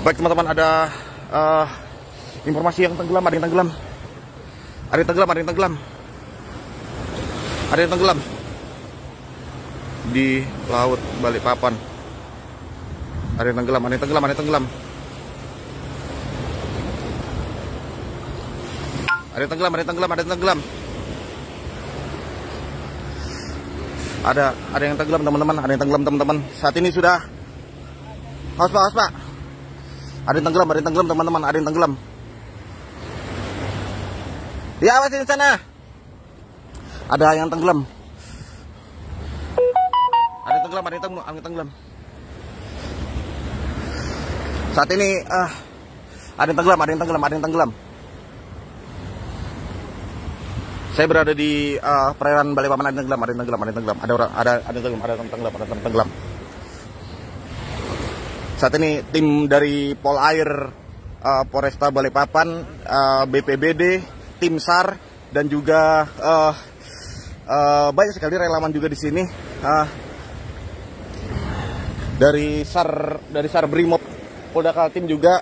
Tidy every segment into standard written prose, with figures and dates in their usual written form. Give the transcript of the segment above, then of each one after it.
Baik teman-teman, ada informasi yang tenggelam, ada yang tenggelam. Ada yang tenggelam, ada yang tenggelam. Ada yang tenggelam di laut Balikpapan. Ada yang tenggelam, ada yang tenggelam, ada yang tenggelam. Ada yang tenggelam, ada yang tenggelam, ada yang tenggelam. Ada yang tenggelam teman-teman, ada yang tenggelam teman-teman. Saat ini sudah. Awas Pak, awas Pak. Ada yang tenggelam, ada yang tenggelam teman-teman, ada yang tenggelam. Ya, awas di sana. Ada yang tenggelam. Ada yang tenggelam, ada yang tenggelam. Saat ini ada yang tenggelam, ada yang tenggelam, ada yang tenggelam. Saya berada di perairan Balikpapan, ada yang tenggelam, ada yang tenggelam, ada yang tenggelam. Ada orang, ada yang tenggelam, ada yang tenggelam, ada yang tenggelam. Saat ini tim dari Polair Polresta Balikpapan, BPBD, tim SAR dan juga banyak sekali relawan juga di sini. Dari SAR Brimob Polda Kaltim juga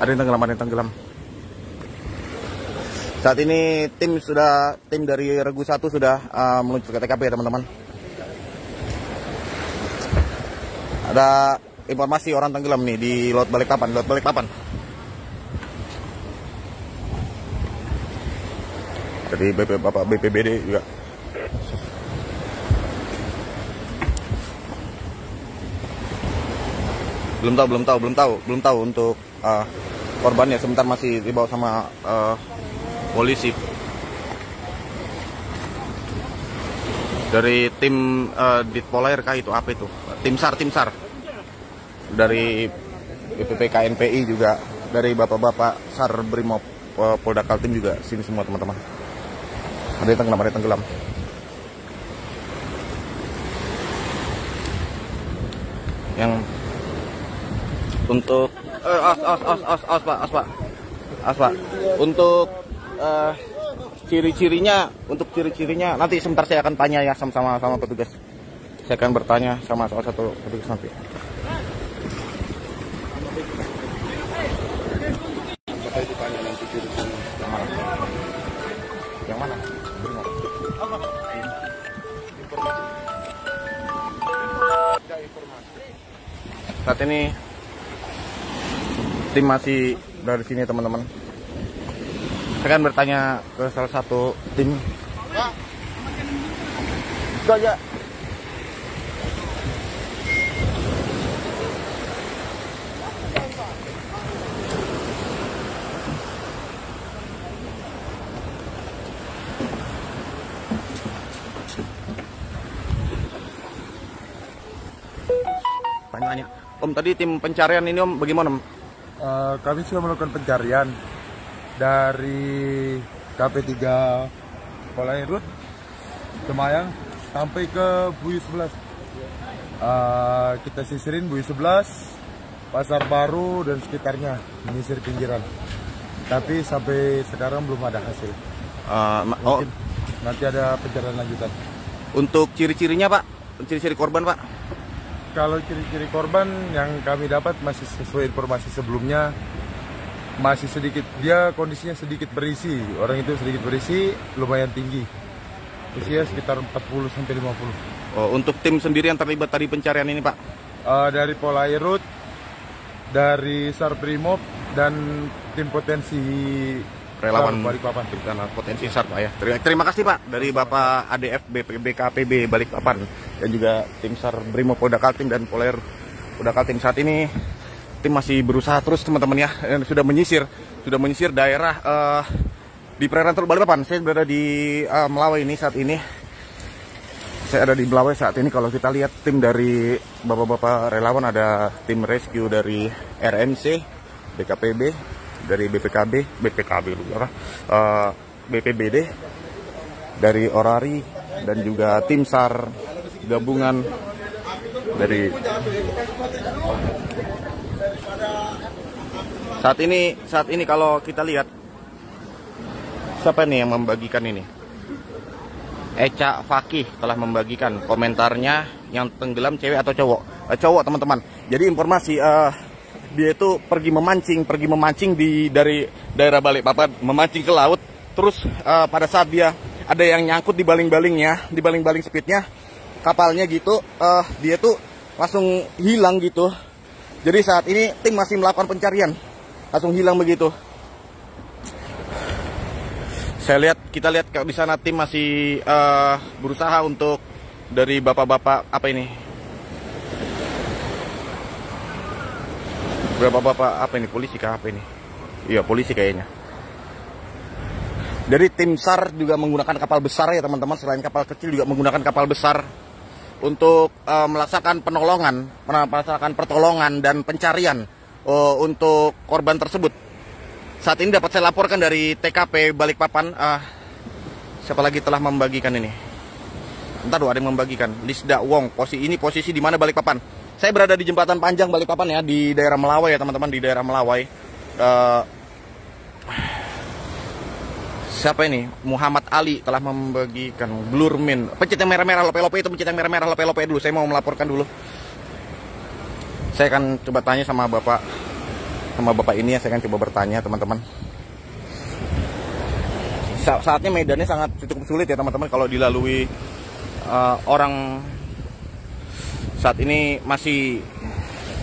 ada yang tenggelam, ada yang tenggelam. Saat ini tim dari Regu 1 sudah meluncur ke TKP ya teman-teman. Ada informasi orang tenggelam nih di Laut Balikpapan, Laut Balikpapan. Dari Bapak BPBD juga. Belum tahu untuk korbannya. Sebentar masih dibawa sama polisi. Dari tim di Polair kah itu apa itu? Tim SAR dari BPP KNPI juga, dari bapak-bapak SAR Brimob Polda Kaltim juga sini semua teman-teman. Ada yang tenggelam, ada yang tenggelam. Yang untuk Pak. Untuk ciri-cirinya nanti sebentar saya akan tanya ya sama petugas. Saya akan bertanya sama salah satu petugas nanti. Saya ditanya nanti ciri-cirinya yang mana? Saat ini tim masih dari sini teman-teman. Saya akan bertanya ke salah satu tim. Itu aja. Tanya. Om, tadi tim pencarian ini Om bagaimana Om? Kami sudah melakukan pencarian dari KP3 Polair Rut Semayang sampai ke Buyu 11. Kita sisirin Buyu 11, Pasar Baru dan sekitarnya, menyisir pinggiran. Tapi sampai sekarang belum ada hasil. Mungkin nanti ada pencarian lanjutan. Untuk ciri-cirinya Pak, ciri-ciri korban Pak? Kalau ciri-ciri korban yang kami dapat masih sesuai informasi sebelumnya, masih sedikit, dia kondisinya sedikit berisi. Orang itu sedikit berisi, lumayan tinggi. Usia sekitar 40-50. Oh, untuk tim sendiri yang terlibat tadi pencarian ini Pak? Dari Polair Rut, dari SAR Brimob, dan tim potensi relawan Balikpapan. Karena potensi SAR Pak ya. Terima kasih Pak dari Bapak ADF BKPB Balikpapan dan juga tim SAR Brimob Polda Kaltim dan Polair Polda Kaltim. Saat ini tim masih berusaha terus teman-teman ya, dan sudah menyisir daerah di perairan Teluk Balikpapan. Saya berada di Melawai ini saat ini. Saya ada di Melawai saat ini. Kalau kita lihat tim dari bapak-bapak relawan, ada tim rescue dari RMC, BKPB, dari BPBD, dari Orari dan juga tim SAR gabungan dari saat ini kalau kita lihat siapa nih yang membagikan ini? Eca Fakih telah membagikan komentarnya, yang tenggelam cewek atau cowok? cowok teman-teman. Jadi informasi dia itu pergi memancing dari daerah Balikpapan, memancing ke laut. Terus pada saat dia ada yang nyangkut di baling-baling speednya kapalnya gitu, dia tuh langsung hilang gitu. Jadi saat ini tim masih melakukan pencarian, langsung hilang begitu. Kita lihat di sana tim masih berusaha untuk dari bapak-bapak apa ini? Bapak-bapak apa ini? Polisi kah apa ini? Iya, polisi kayaknya. Dari tim SAR juga menggunakan kapal besar ya teman-teman, selain kapal kecil juga menggunakan kapal besar untuk melaksanakan pertolongan dan pencarian untuk korban tersebut. Saat ini dapat saya laporkan dari TKP Balikpapan. Siapa lagi telah membagikan ini? Bentar dulu, ada yang membagikan. Lisda Wong, posisi di mana Balikpapan? Saya berada di jembatan panjang Balikpapan ya, di daerah Melawai ya teman-teman, di daerah Melawai. Siapa ini? Muhammad Ali telah membagikan Blurmin. Pencet yang merah-merah, lope-lope itu pencet yang merah-merah, lope-lope dulu. Saya mau melaporkan dulu. Saya akan coba tanya sama bapak ini ya, saya akan coba bertanya teman-teman. Saatnya medannya sangat cukup sulit ya teman-teman kalau dilalui orang. Saat ini masih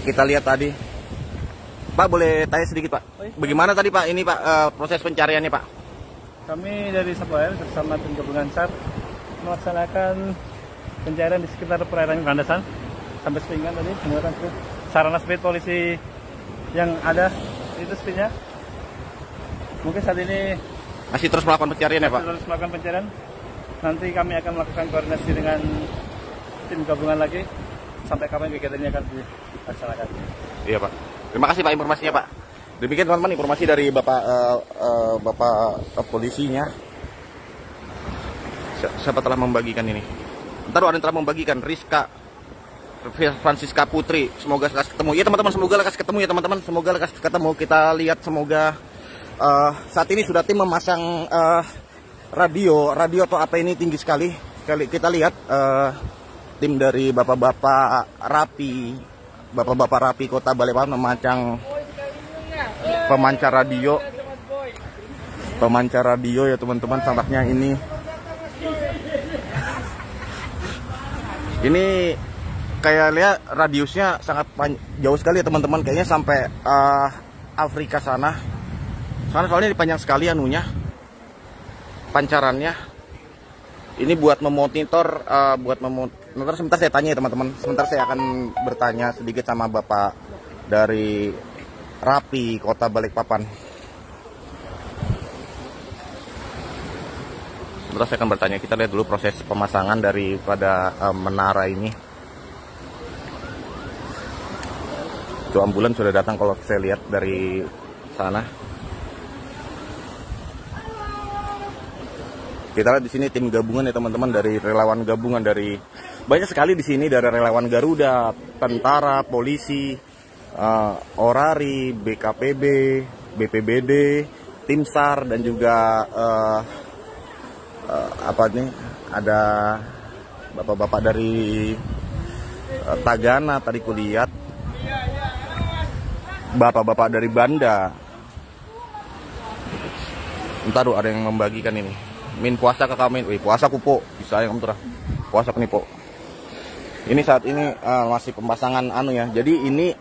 kita lihat tadi. Pak, boleh tanya sedikit Pak? Bagaimana tadi Pak ini Pak proses pencariannya Pak? Kami dari Sapoair bersama tim gabungan SAR melaksanakan pencarian di sekitar perairan Kandasan sampai Sepinggan tadi menggunakan sarana speed polisi yang ada itu speednya. Mungkin saat ini masih terus melakukan pencarian ya Pak? Terus melakukan pencarian. Nanti kami akan melakukan koordinasi dengan tim gabungan lagi sampai kapan kegiatannya akan dilaksanakan. Iya Pak. Terima kasih Pak informasinya Pak. Demikian teman-teman informasi dari Bapak polisinya. Siapa telah membagikan ini? Ntar ada yang telah membagikan Rizka Francisca Putri. Semoga lekas ketemu. Iya teman-teman, semoga lekas ketemu ya teman-teman. Semoga lekas ketemu. Kita lihat semoga saat ini sudah tim memasang radio atau apa ini tinggi sekali. Kita lihat tim dari bapak-bapak Rapi Kota Balikpapan memasang pemancar radio ya teman-teman. Tampaknya ini kayak lihat radiusnya sangat jauh sekali ya teman-teman, kayaknya sampai Afrika sana. Soalnya panjang sekali anunya, pancarannya. Ini buat memonitor, sebentar saya tanya ya teman-teman. Sebentar saya akan bertanya sedikit sama Bapak dari Rapi Kota Balikpapan. Sebentar saya akan bertanya. Kita lihat dulu proses pemasangan daripada menara ini. Itu ambulan sudah datang kalau saya lihat dari sana. Kita lihat di sini tim gabungan ya teman-teman, dari relawan gabungan dari banyak sekali di sini, dari relawan Garuda, tentara, polisi, Orari, BKPB, BPBD, tim SAR dan juga ada bapak-bapak dari Tagana tadi kulihat, bapak-bapak dari Banda. Ntar ada yang membagikan ini. Min puasa ke kami, puasa kupo, bisa yang kamu puasa penipu. Ini saat ini masih pemasangan ya. Jadi ini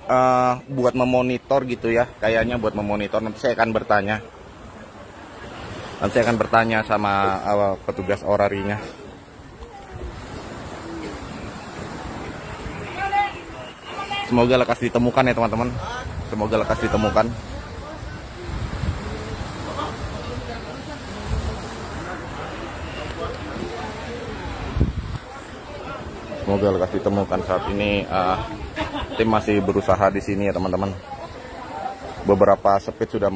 buat memonitor gitu ya, kayaknya buat memonitor. Nanti saya akan bertanya sama petugas orarinya. Semoga lekas ditemukan ya teman-teman. Semoga lekas ditemukan. Semoga lekas ditemukan. Saat ini tim masih berusaha di sini ya teman-teman. Beberapa speed sudah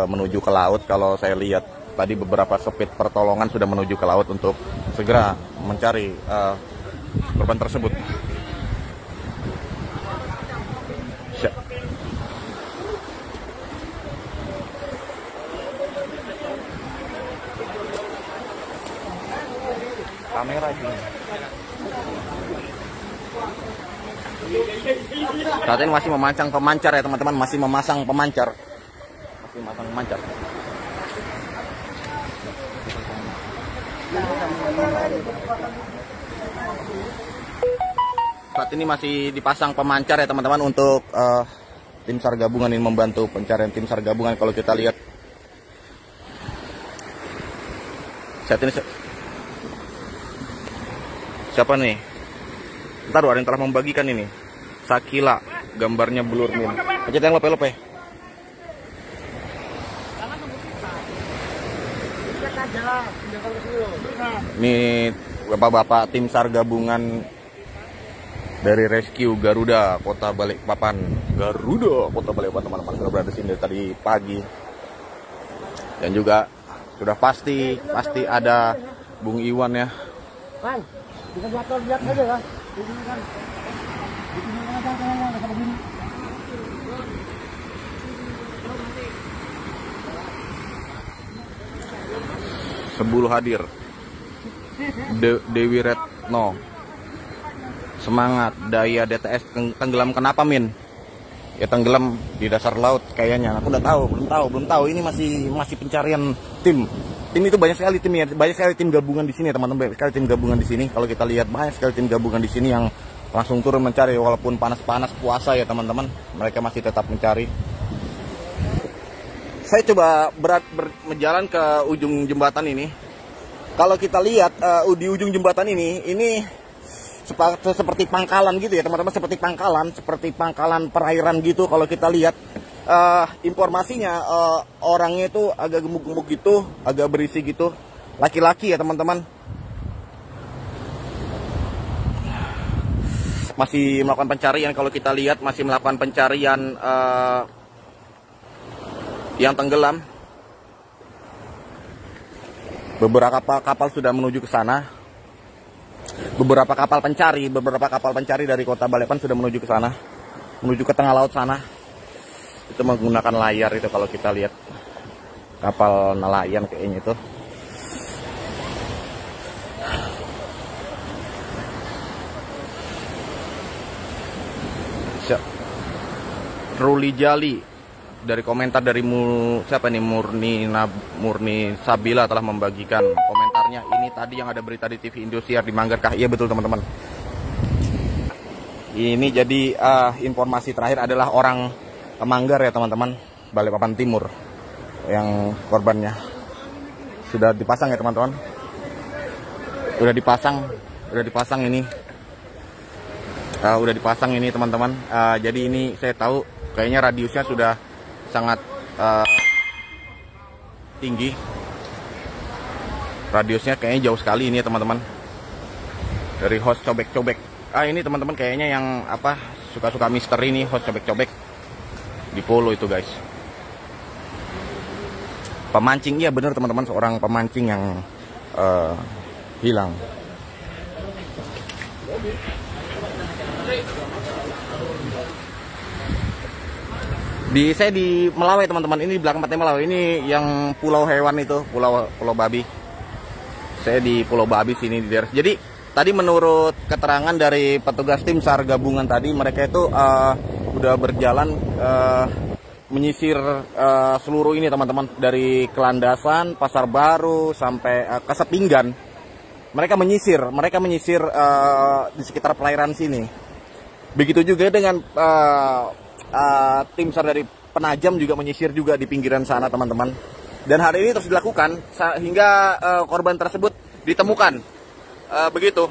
menuju ke laut. Kalau saya lihat tadi beberapa speed pertolongan sudah menuju ke laut untuk segera mencari korban tersebut. Kamera ini. Saat ini masih memasang pemancar ya teman-teman, masih memasang pemancar. Masih memasang pemancar. Saat ini masih dipasang pemancar ya teman-teman untuk tim SAR gabungan ini membantu pencarian tim SAR gabungan. Kalau kita lihat saat ini siapa nih? Ntar ada yang telah membagikan ini. Sakila, gambarnya blur min. Pencet yang lope-lope. Ini bapak-bapak tim SAR gabungan dari Rescue Garuda Kota Balikpapan. Garuda Kota Balikpapan teman-teman sudah berada di sini dari tadi pagi. Dan juga sudah pasti ada Bung Iwan ya. Kan, kita lihat aja lah. Sebelum hadir Dewi Retno, semangat daya DTS tenggelam kenapa min? Ya tenggelam di dasar laut kayaknya. Aku udah tahu, belum tahu. Ini masih pencarian tim. Tim itu banyak sekali timnya, banyak sekali tim gabungan di sini teman-teman. Banyak sekali tim gabungan di sini. Kalau kita lihat banyak sekali tim gabungan di sini yang langsung turun mencari walaupun panas-panas puasa ya teman-teman. Mereka masih tetap mencari. Saya coba berjalan ke ujung jembatan ini. Kalau kita lihat di ujung jembatan ini seperti pangkalan gitu ya teman-teman, seperti pangkalan perairan gitu. Kalau kita lihat informasinya orangnya itu agak gemuk-gemuk gitu, agak berisi gitu, laki-laki ya teman-teman. Masih melakukan pencarian. Kalau kita lihat masih melakukan pencarian yang tenggelam. Beberapa kapal sudah menuju ke sana. Beberapa kapal pencari dari Kota Balikpapan sudah menuju ke sana, menuju ke tengah laut sana. Itu menggunakan layar itu kalau kita lihat kapal nelayan kayaknya itu. Ruli Jali dari komentar dari siapa nih, Murni Sabila telah membagikan komentarnya. Ini tadi yang ada berita di TV Indosiar di Manggar kah? Iya betul teman-teman. Ini jadi informasi terakhir adalah orang Manggar ya teman-teman, Balikpapan Timur yang korbannya sudah dipasang ya teman-teman. Udah dipasang ini. Udah dipasang ini teman-teman. Jadi ini saya tahu kayaknya radiusnya sudah sangat tinggi. Radiusnya kayaknya jauh sekali ini ya teman-teman. Dari host cobek-cobek. Ini teman-teman kayaknya yang suka-suka misteri ini, host cobek-cobek di Polo itu guys. Pemancing, iya bener teman-teman, seorang pemancing yang hilang. Saya di Melawai teman-teman, ini di belakang Pantai Melawai. Ini yang pulau hewan itu, pulau babi. Saya di Pulau Babi sini di daerah. Jadi tadi menurut keterangan dari petugas tim SAR gabungan tadi, mereka itu udah berjalan menyisir seluruh ini teman-teman, dari Kelandasan, Pasar Baru sampai ke Sepinggan. Mereka menyisir di sekitar perairan sini. Begitu juga dengan tim SAR dari Penajam juga menyisir juga di pinggiran sana teman-teman. Dan hari ini terus dilakukan hingga korban tersebut ditemukan. Begitu.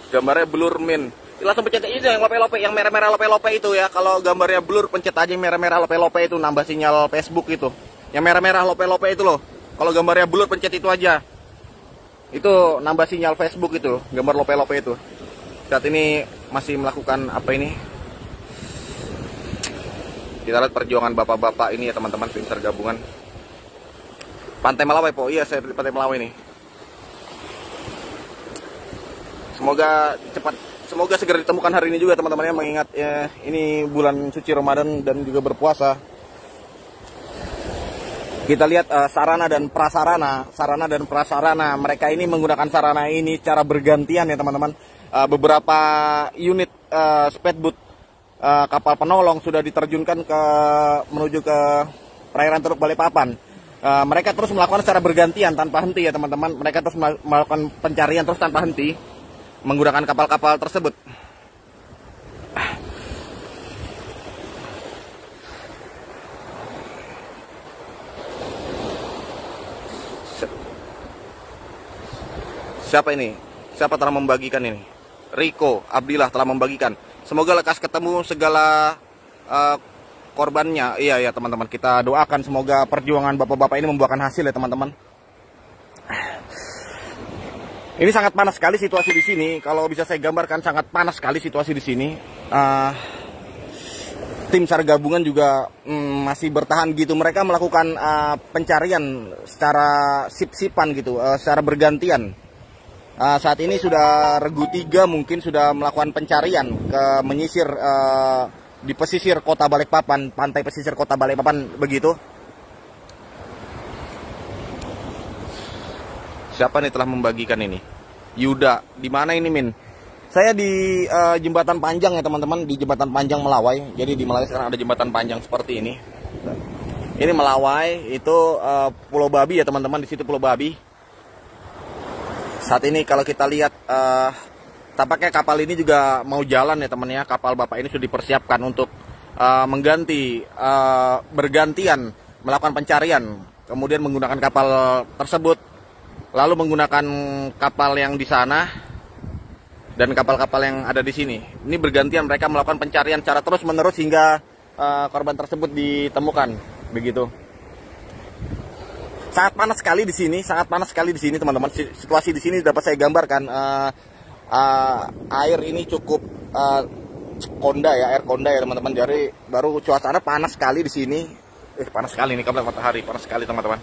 Gambarnya blur min. Langsung pencet itu yang lope-lope, yang merah-merah lope-lope itu ya. Kalau gambarnya blur, pencet aja yang merah-merah lope-lope itu, nambah sinyal Facebook itu. Yang merah-merah lope-lope itu loh. Kalau gambarnya blur, pencet itu aja. Itu nambah sinyal Facebook itu, gambar lope-lope itu. Saat ini masih melakukan apa ini? Kita lihat perjuangan bapak-bapak ini ya teman-teman, tim SAR gabungan. Pantai Melawai po, iya saya di Pantai Melawai nih. Semoga segera ditemukan hari ini juga teman-teman ya, mengingat ya, ini bulan suci Ramadan dan juga berpuasa. Kita lihat sarana dan prasarana mereka ini menggunakan sarana ini secara bergantian ya teman-teman. Beberapa unit speedboat kapal penolong sudah diterjunkan menuju ke perairan Teluk Balikpapan. Mereka terus melakukan secara bergantian tanpa henti ya teman-teman. Mereka terus melakukan pencarian terus tanpa henti menggunakan kapal-kapal tersebut. Siapa ini? Siapa telah membagikan ini? Riko Abdillah telah membagikan. Semoga lekas ketemu segala korbannya. Iya ya teman-teman, kita doakan semoga perjuangan bapak-bapak ini membuahkan hasil ya teman-teman. Ini sangat panas sekali situasi di sini. Kalau bisa saya gambarkan, sangat panas sekali situasi di sini. Tim SAR gabungan juga masih bertahan gitu. Mereka melakukan pencarian secara sip-sipan gitu, secara bergantian. Saat ini sudah regu 3 mungkin sudah melakukan pencarian ke menyisir di pesisir kota Balikpapan, pantai pesisir kota Balikpapan begitu. Siapa nih telah membagikan ini? Yuda, di mana ini Min? Saya di jembatan panjang ya teman-teman, di jembatan panjang Melawai. Jadi di Melawai sekarang ada jembatan panjang seperti ini. Ini Melawai, itu Pulau Babi ya teman-teman, di situ Pulau Babi. Saat ini kalau kita lihat tampaknya kapal ini juga mau jalan ya teman-teman ya. Kapal bapak ini sudah dipersiapkan untuk mengganti bergantian melakukan pencarian, kemudian menggunakan kapal tersebut, lalu menggunakan kapal yang di sana dan kapal-kapal yang ada di sini. Ini bergantian mereka melakukan pencarian secara terus-menerus hingga korban tersebut ditemukan begitu. Sangat panas sekali di sini, teman-teman. Situasi di sini dapat saya gambarkan. Air ini cukup konda ya, air konda ya teman-teman. Jadi baru cuaca panas sekali di sini. Panas sekali ini kabel matahari, panas sekali teman-teman.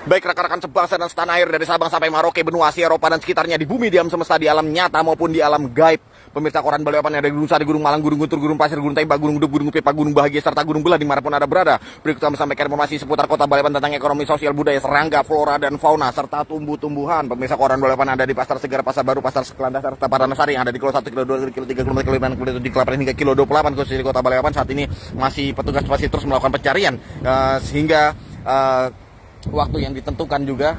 Baik rekan-rekan sebangsa dan setanah air dari Sabang sampai Merauke, benua Asia, Eropa dan sekitarnya, di bumi, di alam semesta, di alam nyata maupun di alam gaib. Pemirsa koran Balikpapan yang ada di Gunung Sari, Gunung Malang, Gunung Guntur, Gunung Pasir, Gunung Tembak, Gunung Dup, Gunung Pipa, Gunung Bahagia, serta Gunung Belah dimanapun Anda berada. Berikut kami sampaikan informasi seputar kota Balikpapan tentang ekonomi, sosial, budaya, serangga, flora, dan fauna, serta tumbuh-tumbuhan. Pemirsa koran Balikpapan ada di Pasar Segar, Pasar Baru, Pasar Sekelandas, serta Paranasari yang ada di kilo 1, kilo 2, kilo 3, kilo 4, kilo 5, kilo 7, di Kelapa hingga kilo 28 khusus di kota Balikpapan. Saat ini masih petugas masih terus melakukan pencarian sehingga waktu yang ditentukan juga.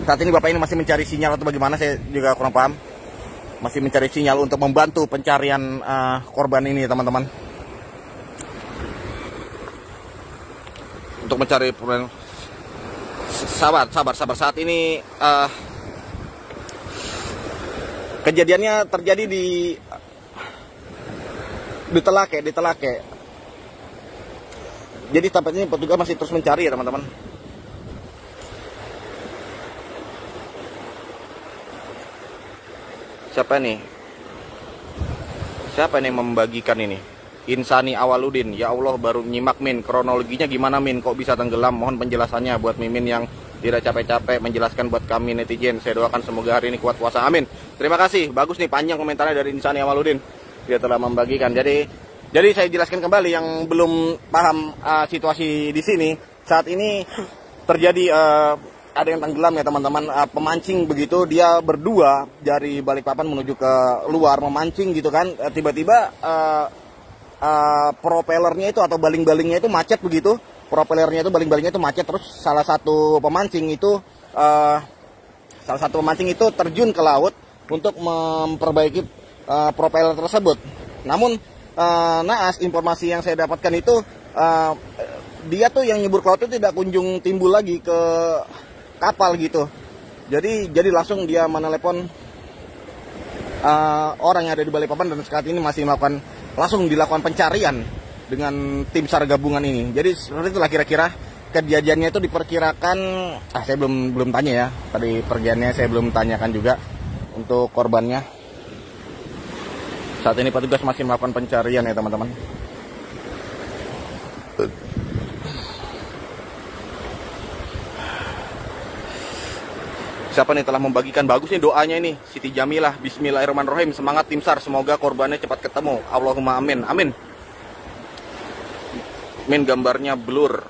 Saat ini bapak ini masih mencari sinyal atau bagaimana, saya juga kurang paham. Masih mencari sinyal untuk membantu pencarian korban ini teman-teman. Untuk mencari sabar. Saat ini kejadiannya terjadi di Telake. Jadi tampaknya petugas masih terus mencari ya teman-teman. Siapa nih yang membagikan ini? Insani Awaludin. Ya Allah, baru nyimak Min. Kronologinya gimana Min? Kok bisa tenggelam? Mohon penjelasannya buat Mimin yang tidak capek-capek menjelaskan buat kami netizen. Saya doakan semoga hari ini kuat puasa. Amin. Terima kasih. Bagus nih, panjang komentarnya dari Insani Awaludin. Dia telah membagikan. Jadi saya jelaskan kembali yang belum paham situasi di sini. Saat ini terjadi ada yang tenggelam ya teman-teman, pemancing begitu, dia berdua dari Balikpapan menuju ke luar memancing gitu kan, tiba-tiba propellernya itu atau baling-balingnya itu macet begitu, propellernya itu baling-balingnya itu macet, terus salah satu pemancing itu terjun ke laut untuk memperbaiki propeller tersebut. Namun naas informasi yang saya dapatkan itu dia tuh yang nyebur ke laut itu tidak kunjung timbul lagi ke kapal gitu. Jadi langsung dia menelepon orang yang ada di Balikpapan dan saat ini masih langsung dilakukan pencarian dengan tim SAR gabungan ini. Jadi seperti itulah kira-kira kejadiannya itu diperkirakan. Saya belum tanya ya. Tadi pergiannya saya belum tanyakan juga untuk korbannya. Saat ini petugas masih melakukan pencarian ya teman-teman. Siapa nih telah membagikan? Bagus nih doanya ini. Siti Jamilah. Bismillahirrahmanirrahim. Semangat tim SAR. Semoga korbannya cepat ketemu. Allahumma amin. Amin. Min gambarnya blur.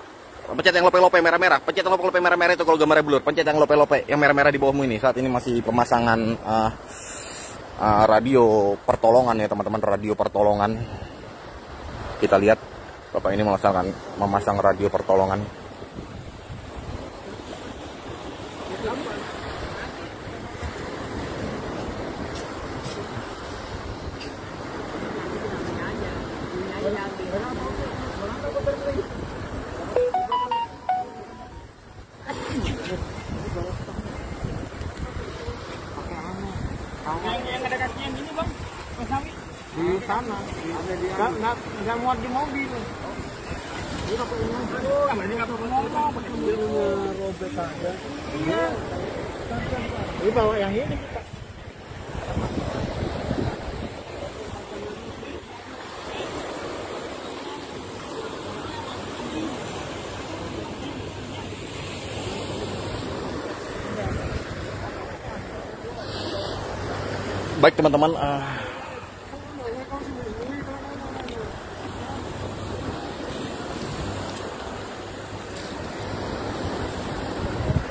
Pencet yang lope-lope merah-merah. Pencet yang lope-lope merah-merah itu kalau gambarnya blur. Pencet yang lope-lope yang merah-merah di bawahmu ini. Saat ini masih pemasangan radio pertolongan ya teman-teman, radio pertolongan. Kita lihat Bapak ini memasang radio pertolongan. Yang ada kakinya gini bang, Mas Sami. Di sana, nggak muat di mobil. Ini nggak perlu ngomong, Robek aja. Iya. Ini bawa yang ini. Baik teman-teman,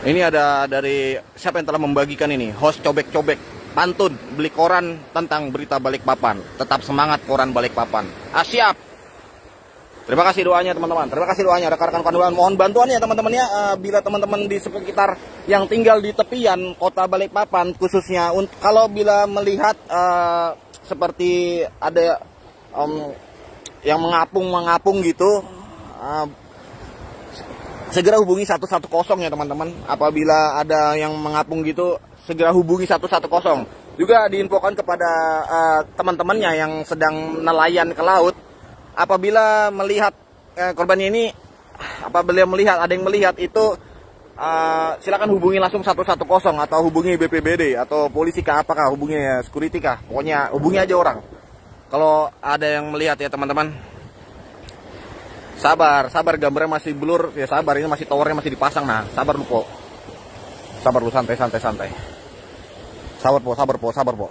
ini ada dari siapa yang telah membagikan ini, host cobek-cobek pantun beli koran tentang berita Balikpapan. Tetap semangat koran Balikpapan. Siap. Terima kasih doanya teman-teman. Terima kasih doanya rekan-rekan kandungan. Mohon bantuannya teman-teman ya, bila teman-teman di sekitar yang tinggal di tepian kota Balikpapan khususnya, kalau bila melihat seperti ada yang mengapung gitu, segera hubungi 110 ya teman-teman. Apabila ada yang mengapung gitu, segera hubungi 110. Juga diinfokan kepada teman-temannya yang sedang nelayan ke laut, apabila melihat korbannya ini, apabila ada yang melihat itu, silakan hubungi langsung 110 atau hubungi BPBD atau polisi kah, apakah hubungi security kah, pokoknya hubungi aja orang kalau ada yang melihat ya teman-teman. Sabar gambarnya masih blur ya, sabar, ini masih towernya masih dipasang. Nah sabar lu po, sabar lu, santai, sabar po.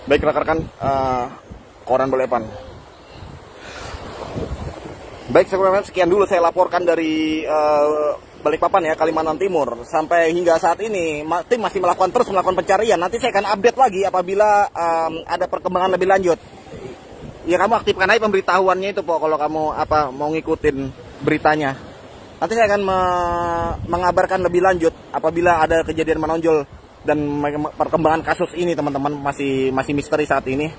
Baik rekan-rekan koran Balikpapan. Baik, sekian dulu saya laporkan dari Balikpapan ya, Kalimantan Timur. Sampai hingga saat ini tim masih terus melakukan pencarian. Nanti saya akan update lagi apabila ada perkembangan lebih lanjut. Ya kamu aktifkan aja pemberitahuannya itu po, kalau kamu mau ngikutin beritanya. Nanti saya akan mengabarkan lebih lanjut apabila ada kejadian menonjol dan perkembangan kasus ini teman-teman, masih misteri saat ini.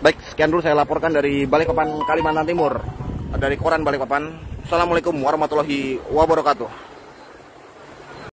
Baik, sekian dulu saya laporkan dari Balikpapan, Kalimantan Timur, dari koran Balikpapan. Assalamualaikum warahmatullahi wabarakatuh.